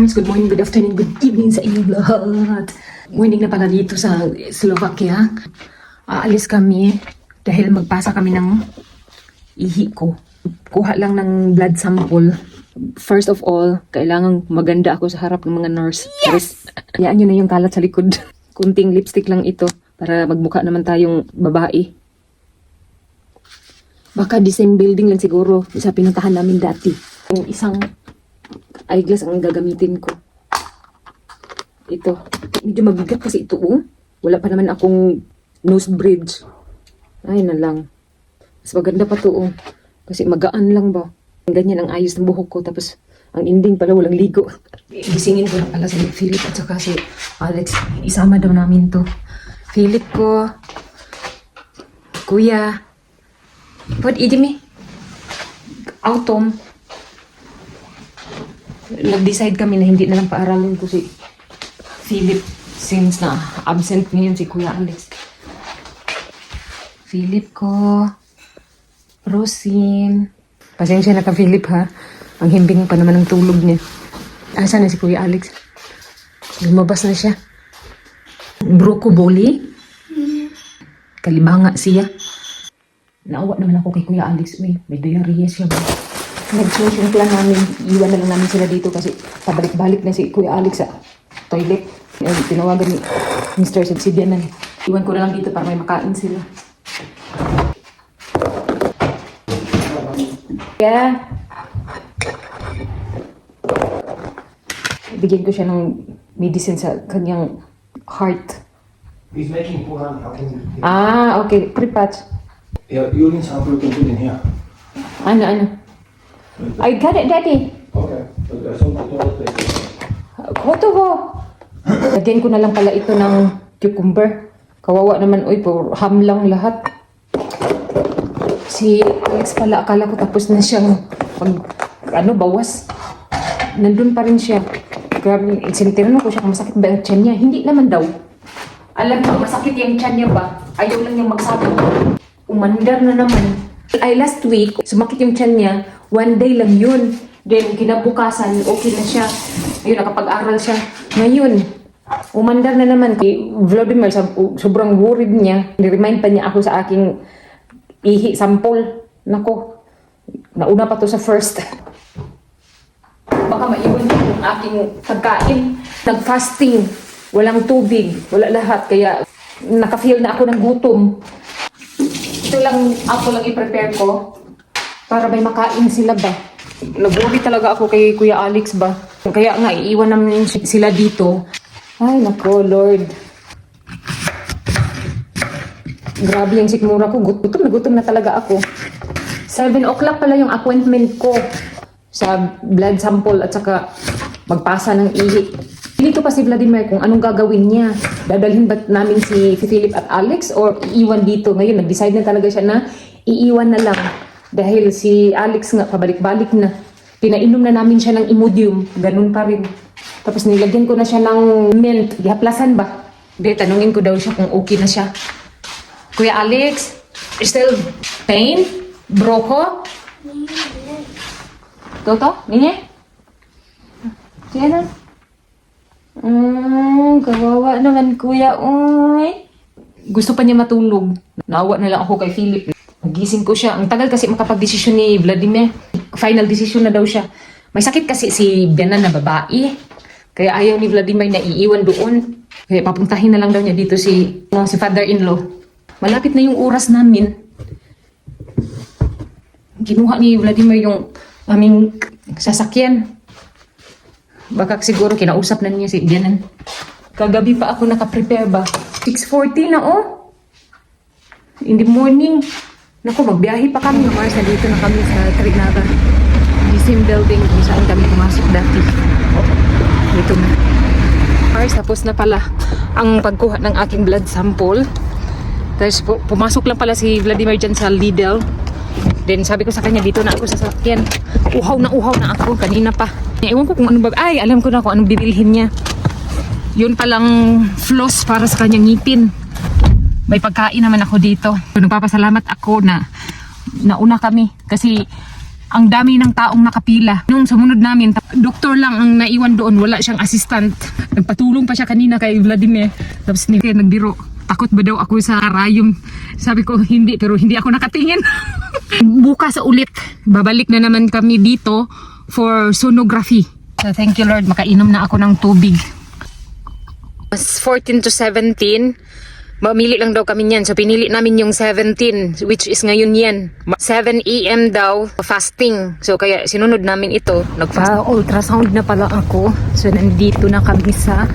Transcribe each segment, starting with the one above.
Mars, good morning, good afternoon, good evening sa inyong lahat. Morning na pala dito sa Slovakia. Aalis kami dahil magpasa kami ng ihi ko. Kuha lang ng blood sample. First of all, kailangan maganda ako sa harap ng mga nurse. Yes! Hayaan nyo na yung kalat sa likod. Kunting lipstick lang ito para magmukha naman tayong babae. Baka the same building lang siguro sa pinuntahan namin dati. Yung isang eyeglass ang gagamitin ko. Ito. Medyo mabigat kasi ito. Wala pa naman akong nose bridge. Ay na lang. Mas maganda pa to. Kasi magaan lang ba. Ganyan ang ayos ng buhok ko. Tapos ang ending pala walang ligo. Gisingin ko na pala si Philip at saka si Alex. Isama daw namin to. Philip ko. Kuya. What eat me? Autumn. Nag-decide kami na hindi na lang paaralin ko si Philip since na absent ngayon si Kuya Alex. Philip ko. Rosin. Pasensya na ka Philip ha. Ang himbing pa naman ng tulog niya. Asa na si Kuya Alex? Lumabas na siya. Brocoli. Kalibanga siya. Naawa naman ako kay Kuya Alex. May diarrhea siya ba? Nag-change lang namin. Iwan na lang namin sila dito kasi pabalik-balik na si Kuya Alex sa toilet. Tinawagan ni Mr. Subsidian na. Iwan ko na lang dito para may makain sila. Yeah. Bigyan ko siya ng medicine sa kanyang heart. He's making Wuhan. How can you? Okay. Pre-patch. Yeah, urine sample you can put in here. Ano? I got it, Daddy. Okay. But there's some toilet paper. Koto ko. Lagyan ko na lang pala ito ng cucumber. Kawawa naman, ham lang lahat. Si Alex pala, akala ko tapos na siyang bawas. Nandun pa rin siya. Grabe, sinitiran ko siya kung masakit ba ang tiyan niya. Hindi naman daw. Alam mo, masakit yung tiyan niya ba? Ayaw lang niyang magsabi. Umandar na naman. Last week, sumakit yung tiyan niya. One day lang yun. Then, kinabukasan, okay na siya. Ayun, nakapag-aral siya. Ngayon, umandar na naman. Kay Vladimir, sobrang worried niya. Niremind pa niya ako sa aking ihi sample. Nako, nauna pa to sa first. Baka maiwan niya yung aking pagkain. Nag-fasting. Walang tubig. Wala lahat. Kaya, naka-feel na ako ng gutom. Ito lang, ako lang i-prepare ko. Para may makain sila ba. Nag-worry talaga ako kay Kuya Alex ba. Kaya nga, iiwan namin sila dito. Ay, nako, Lord. Grabe yung sikmura ko. Gutom na talaga ako. 7 o'clock pala yung appointment ko sa blood sample at saka magpasa ng ihi. Dito pa si Vladimir kung anong gagawin niya. Dadalhin ba namin si Philip at Alex or iiwan dito? Ngayon, nag-decide na talaga siya na iiwan na lang. Dahil si Alex nga, pabalik-balik na. Pinainom na namin siya ng Imodium. Ganun pa rin. Tapos nilagyan ko na siya ng mint. Gihaplasan ba? Tanungin ko daw siya kung okay na siya. Kuya Alex, still pain? Broko? Toto? Ninye? Sige na. Kawawa naman kuya. Uy. Gusto pa niya matulog. Naawa na lang ako kay Philip. Nagising ko siya. Ang tagal kasi makapag-desisyon ni Vladimir. Final decision na daw siya. May sakit kasi si Bianan na babae. Kaya ayaw ni Vladimir na iiwan doon. Kaya papuntahin na lang daw niya dito si father-in-law. Malapit na yung oras namin. Kinuha ni Vladimir yung aming sasakyan. Baka siguro kinausap na niya si Bianan. Kagabi pa ako nakaprepare ba? 6:40 na in the morning. Naku, magbiyahe pa kami. Mars, nandito na kami sa Trinaba. The same building kung saan kami pumasok dati. Dito na. Mars, tapos na pala ang pagkuha ng aking blood sample. Tapos pumasok lang pala si Vladimir dyan sa Lidl. Then sabi ko sa kanya, dito na ako sa sasakyan. Uhaw na ako kanina pa. Ewan ko kung ano ba. Ay, alam ko na kung anong bibilhin niya. Yun palang floss para sa kanyang ngipin. May pagkain naman ako dito. So, nagpapasalamat ako na nauna kami. Kasi Ang dami ng taong nakapila. Nung sumunod namin, doktor lang ang naiwan doon, wala siyang assistant. Nagpatulong pa siya kanina kay Vladimir. Tapos nagbiro, takot ba daw ako sa karayom? Sabi ko, hindi, pero hindi ako nakatingin. Bukas ulit, babalik na naman kami dito for sonography. So thank you Lord, makainom na ako ng tubig. 14 to 17, mamili lang daw kami niyan. So pinili namin yung 17, which is ngayon yan. 7 AM daw, fasting. So kaya sinunod namin ito. Ultrasound na pala ako. So nandito na kami sa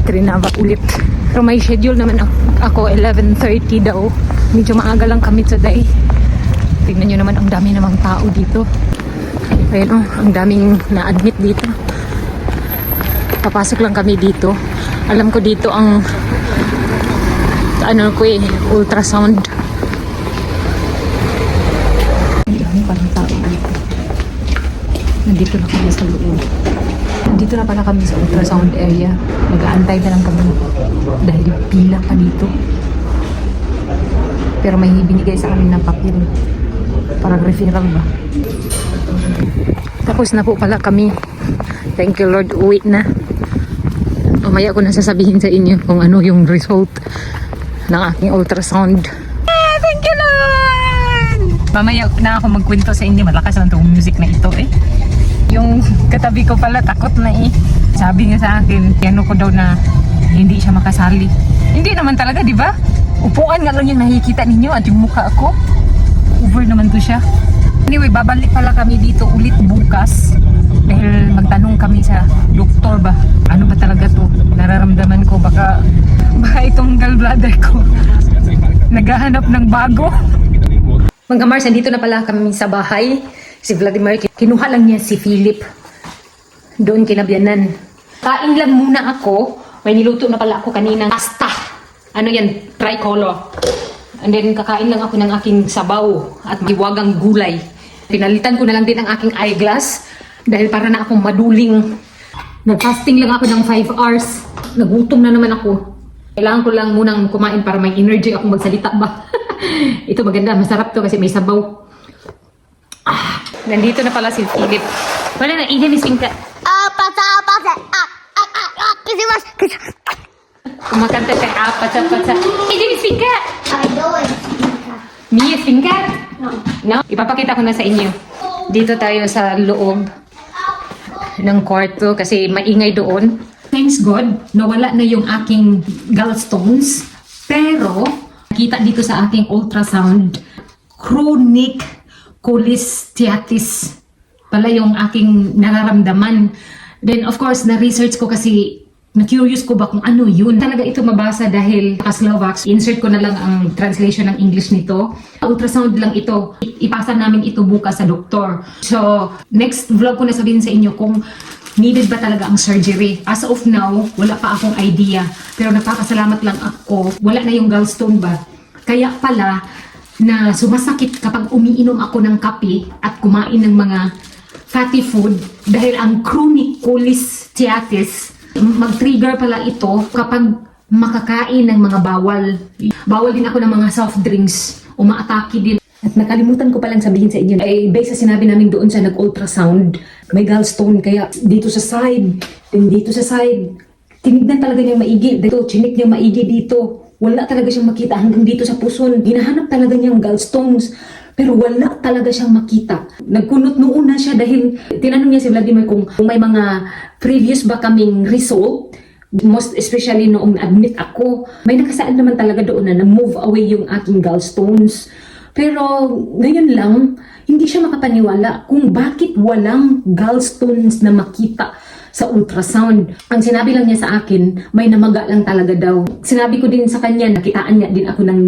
Trinava ulit. Pero may schedule naman ako, 11:30 daw. Medyo maaga lang kami today. Tingnan nyo naman, ang dami namang tao dito. Ayun ang daming na-admit dito. Papasok lang kami dito. Alam ko dito ang ultrasound. Ang dami palang tao dito. Nandito na kami sa loob. Nandito na pala kami sa ultrasound area. Mag-aantay na lang kami dahil pila pa dito. Pero may binigay sa amin ng papel. Parang referral ba? Tapos na po pala kami. Thank you Lord, uwi na. Mamaya ko na sasabihin sa inyo kung ano yung result ng aking ultrasound. Thank you Lord! Mamaya na ako magkwento sa inyo. Malakas lang itong music na ito eh. Yung katabi ko pala takot na eh. Sabi niya sa akin, ano ko daw na hindi siya makasali. Hindi naman talaga, di ba? Upuan nga lang yung nakikita ninyo at yung mukha ko. Over naman to siya. Anyway, babalik pala kami dito ulit bukas. Dahil magtanong kami sa doktor ba, ano ba talaga to? Nararamdaman ko baka itong gallbladder ko naghahanap ng bago. Mga Mars, nandito na pala kami sa bahay. Si Vladimir, kinuha lang niya si Philip doon kinabyanan. Kain lang muna ako. May niluto na pala ako kaninang pasta. Ano yan? Tricolor. And then kakain lang ako ng aking sabaw at hiwagang gulay. Pinalitan ko na lang din ang aking eyeglass dahil para na akong maduling. Nag-fasting lang ako ng 5 hours. Nagutom na naman ako. Kailangan ko lang munang kumain para may energy akong magsalita ba. Ito maganda, masarap to kasi may sabaw. Nandito na pala si Philip. Wala na, inim ising ka. Kumakanta kay apatsa-patsa. Inim ising ka. Mia finger? No? Ipapakita ko na sa inyo. Dito tayo sa loob ng kwarto kasi maingay doon. Thanks God, nawala na yung aking gallstones. Pero, nakita dito sa aking ultrasound, chronic cholestasis pala yung aking nararamdaman. Then, of course, na-research ko kasi na-curious ko ba kung ano yun. Talaga ito mabasa dahil Slovak. Insert ko na lang ang translation ng English nito. Ultrasound lang ito. Ipasa namin ito bukas sa doktor. So, next vlog ko na sabihin sa inyo kung needed ba talaga ang surgery. As of now, wala pa akong idea. Pero napakasalamat lang ako. Wala na yung gallstone ba. Kaya pala, na sumasakit kapag umiinom ako ng kape at kumain ng mga fatty food dahil ang chronic cholestasis mag-trigger pala ito kapag makakain ng mga bawal. Bawal din ako ng mga soft drinks. Umaatake din. At nakalimutan ko palang sabihin sa inyo, ay based sa sinabi namin doon sa nag-ultrasound, may gallstone kaya dito sa side, din dito sa side. Tinignan talaga niya maigi. Dito, chinik niya maigi dito. Wala talaga siyang makita hanggang dito sa puson. Hinahanap talaga niyang gallstones. Pero wala talaga siyang makita. Nagkunot noon na siya dahil tinanong niya si Vladimir kung may mga previous ba kaming result. Most especially noong admit ako. May nakasaad naman talaga doon na na-move away yung aking gallstones. Pero ngayon lang, hindi siya makapaniwala kung bakit walang gallstones na makita sa ultrasound. Ang sinabi lang niya sa akin, may namaga lang talaga daw. Sinabi ko din sa kanya, nakitaan niya din ako ng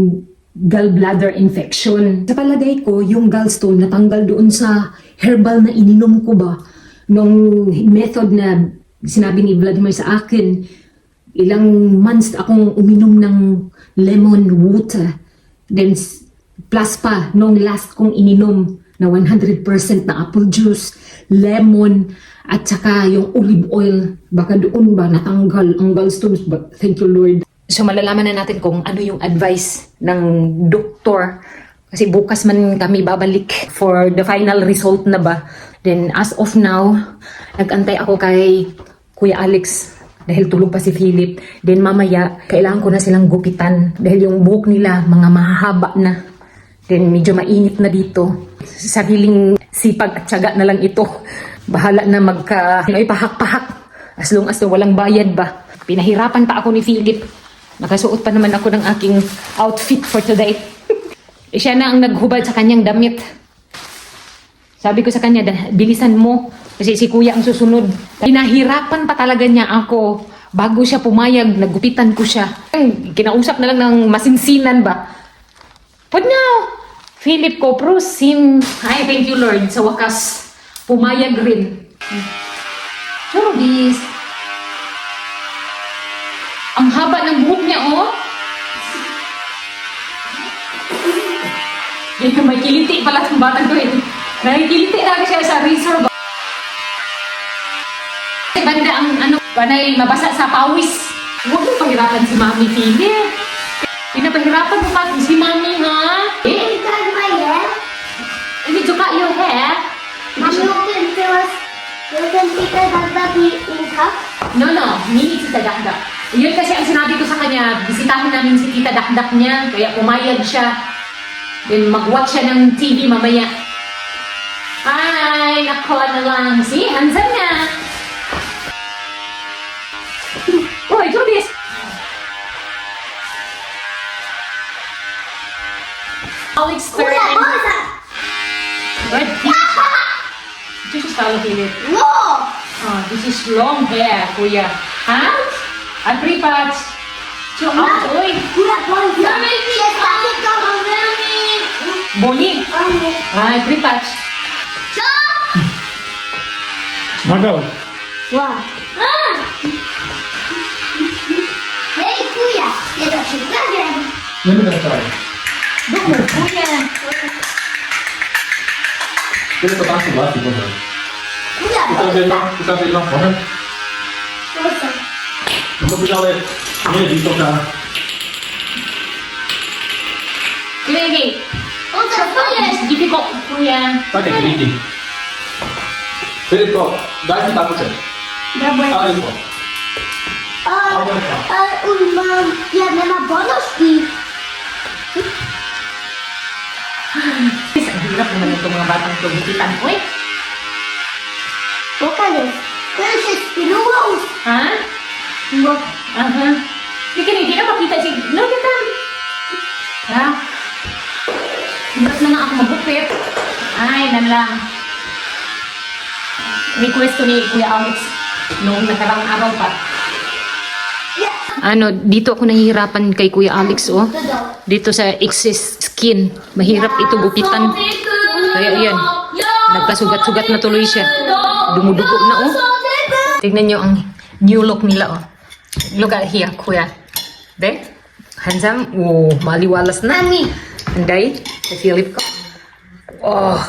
gallbladder infection. Sa palagay ko, yung gallstone natanggal doon sa herbal na ininom ko ba. Nung method na sinabi ni Vladimir sa akin, ilang months akong uminom ng lemon water. Then plus pa, nung last kong ininom na 100% na apple juice, lemon, at saka yung olive oil, baka doon ba natanggal ang gallstones, but thank you Lord. So malalaman na natin kung ano yung advice ng doktor Kasi bukas man kami babalik for the final result na ba. Then as of now, nag-antay ako kay Kuya Alex dahil tulog pa si Philip. Then mamaya, kailangan ko na silang gupitan dahil yung buhok nila mga mahahaba na. Then medyo mainit na dito. Sariling sipag at tiyaga na lang ito. Bahala na pahak-pahak. As long as walang bayad ba. Pinahirapan pa ako ni Philip. Nakasuot pa naman ako ng aking outfit for today. Siya na ang naghubad sa kanyang damit. Sabi ko sa kanya, bilisan mo. Kasi si kuya ang susunod. Pinahirapan pa talaga niya ako. Bago siya pumayag, nagupitan ko siya. Kinausap na lang ng masinsinan ba. But now, Philip ko, prosim. Ay, thank you Lord. Sa wakas, pumayag rin. Churubis. Ang haba ng buhok niya, oh. Yan, may kiliti pala ng batang ko eh. Nakikiliti lang siya sa razor ba? Banda ang panay mabasa sa pawis. Huwag mo pahirapan si Mami Philip. Pinapahirapan mo pa si Mami, ha? Is that my hair? Hindi ka yung hair. Mommy, you can take a dagdag in cup? No, hindi si Tita Dakdak. Yun kasi ang sinabi ko sa kanya, bisitahin namin si Tita Dakdak niya, kaya pumayag siya. Then mag-watch siya ng TV mamaya. Ay, nakuha na lang. See, handsome na. Oh, do this. Alex turn Kuya, and... bolsa! But this is follow Philip. No! Oh, this is long hair, kuya. Ha? At three parts. So, uy. Kuya, bolsa! She's talking to her mommy! Boni. Mommy. Ay, three parts. Stop! Madam. Wow. Ah! Hey, Kuya! Get up your cousin! Let me try. Doon, kuya. Quelle est ta passe là, c'est bon. Kuya, Tout à fait là, tout à fait là. Ouais. bolsa! On peut regarder. Mais dis ton cas. Sige. Bolsa, Kuya! It's difficult, kuya. Ça, t'es critique. Philippe, toi, dai si ta voce. Allez, toi. Ja, nema bonoski! Ang hirap naman itong mga batang tugitan. Uy. Pokales! Kuya, she's pinuwaus! Ha? Aha. Hindi na makita si... No, gatan. Ha? Hirap na nga ako magupit. Ay, lang. Request to ni Kuya Alex noong nakarang araw pa. Ano, dito ako nahihirapan kay Kuya Alex, oh. Dito sa excess skin. Mahirap ito gupitan. Kaya yan. Nagkasugat-sugat na tuloy siya. Dumudugo na, oh. Tignan nyo ang new look nila, oh. Look at here, Kuya. There. Handsome. Oh, maliwalas na. Mami! Anday, sa Philip ko. Oh,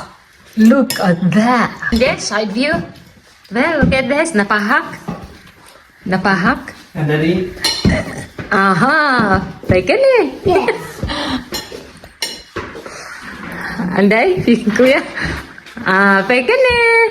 look at that. There, side view. There, look at this. Napahak. Napahak. And Daddy? Aha, taken eh. Yes! Anday, kuya. Ah, taken eh.